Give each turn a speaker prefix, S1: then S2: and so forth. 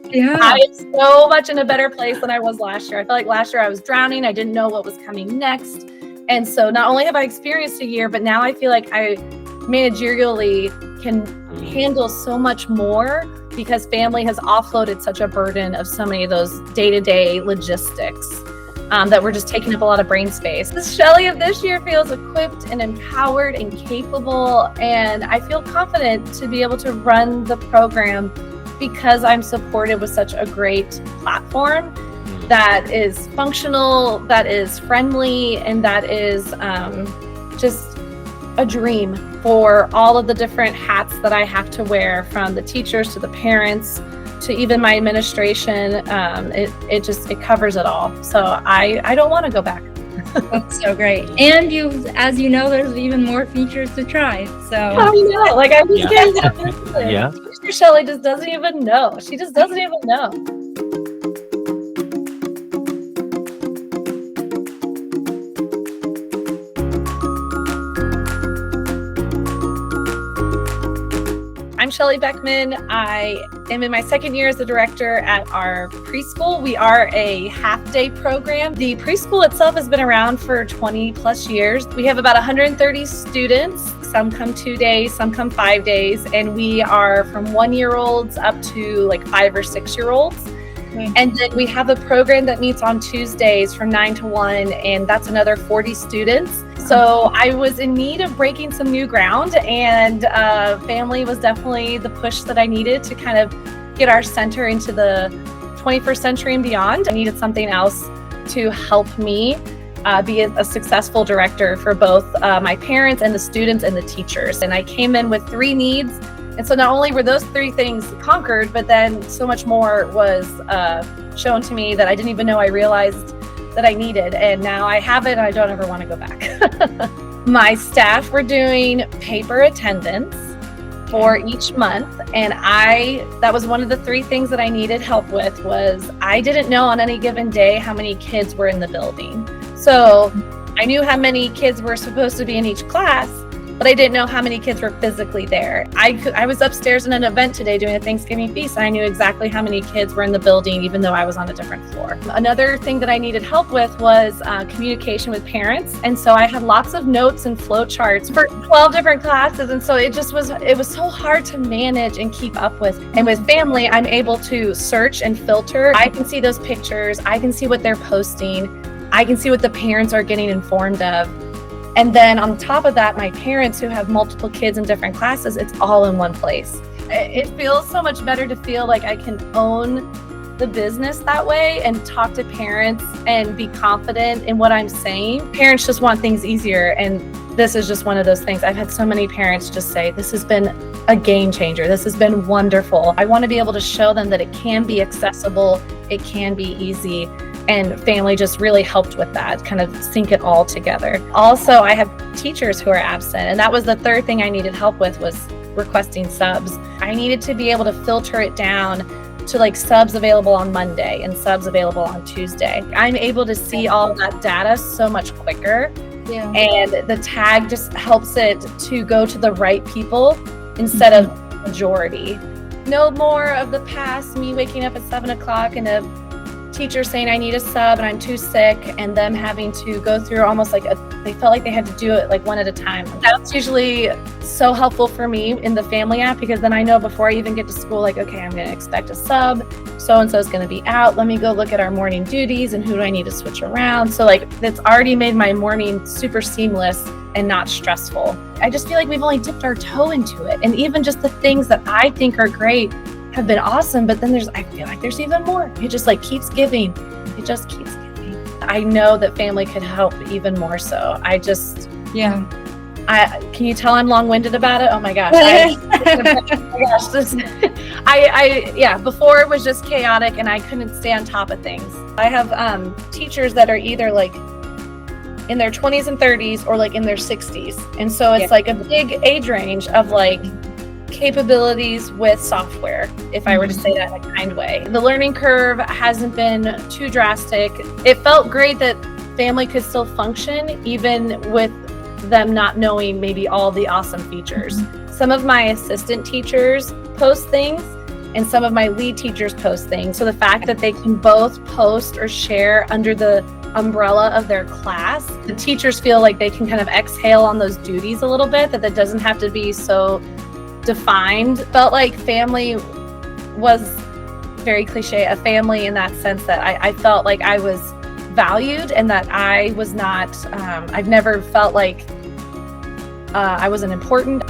S1: Yeah.
S2: I am so much in a better place than I was last year. I felt like last year I was drowning. I didn't know what was coming next. And so not only have I experienced a year, but now I feel like I managerially can handle so much more because family has offloaded such a burden of so many of those day-to-day logistics that we're just taking up a lot of brain space. The Shelly of this year feels equipped and empowered and capable, and I feel confident to be able to run the program because I'm supported with such a great platform that is functional, that is friendly, and that is just a dream for all of the different hats that I have to wear, from the teachers to the parents to even my administration. It covers it all. So I don't want to go back.
S1: That's so great. And as you know, there's even more features to try. So
S2: I know, like I just can't.
S3: Yeah.
S2: Shelly just doesn't even know. She just doesn't even know. I'm Shelly Beckman. I am in my second year as the director at our preschool. We are a half-day program. The preschool itself has been around for 20 plus years. We have about 130 students. Some come 2 days, some come 5 days, and we are from 1-year-olds up to like 5 or 6-year-olds. And then we have a program that meets on Tuesdays from 9 to 1, and that's another 40 students. So I was in need of breaking some new ground, and family was definitely the push that I needed to kind of get our center into the 21st century and beyond. I needed something else to help me be a successful director for both my parents and the students and the teachers. And I came in with 3 needs. And so not only were those 3 things conquered, but then so much more was shown to me that I didn't even know I realized that I needed. And now I have it and I don't ever want to go back. My staff were doing paper attendance for each month. And that was one of the 3 things that I needed help with. Was I didn't know on any given day how many kids were in the building. So I knew how many kids were supposed to be in each class, but I didn't know how many kids were physically there. I was upstairs in an event today doing a Thanksgiving feast, and I knew exactly how many kids were in the building, even though I was on a different floor. Another thing that I needed help with was communication with parents. And so I had lots of notes and flow charts for 12 different classes. And so it was so hard to manage and keep up with. And with family, I'm able to search and filter. I can see those pictures. I can see what they're posting. I can see what the parents are getting informed of. And then on top of that, my parents who have multiple kids in different classes, it's all in one place. It feels so much better to feel like I can own the business that way and talk to parents and be confident in what I'm saying. Parents just want things easier, and this is just one of those things. I've had so many parents just say, this has been a game changer. This has been wonderful. I want to be able to show them that it can be accessible, it can be easy. And family just really helped with that, kind of sync it all together. Also, I have teachers who are absent, and that was the 3rd thing I needed help with, was requesting subs. I needed to be able to filter it down to like subs available on Monday and subs available on Tuesday. I'm able to see all of that data so much quicker. Yeah. And the tag just helps it to go to the right people instead of majority. No more of the past, me waking up at 7 o'clock and a teacher saying I need a sub and I'm too sick, and them having to go through almost like they felt like they had to do it like one at a time. That's usually so helpful for me in the family app, because then I know before I even get to school, like, okay, I'm going to expect a sub. So-and-so is going to be out. Let me go look at our morning duties and who do I need to switch around. So like that's already made my morning super seamless and not stressful. I just feel like we've only dipped our toe into it. And even just the things that I think are great have been awesome, but then I feel like there's even more. It just like keeps giving. It just keeps giving. I know that family could help even more so. Can you tell I'm long-winded about it? Oh my gosh. Before it was just chaotic and I couldn't stay on top of things. I have teachers that are either like in their 20s and 30s or like in their 60s. And so it's like a big age range of like capabilities with software, if I were to say that in a kind way. The learning curve hasn't been too drastic. It felt great that family could still function even with them not knowing maybe all the awesome features. Some of my assistant teachers post things and some of my lead teachers post things. So the fact that they can both post or share under the umbrella of their class, the teachers feel like they can kind of exhale on those duties a little bit, that doesn't have to be so defined. Felt like family was very cliche, a family in that sense that I felt like I was valued and that I was not, I've never felt like I wasn't important.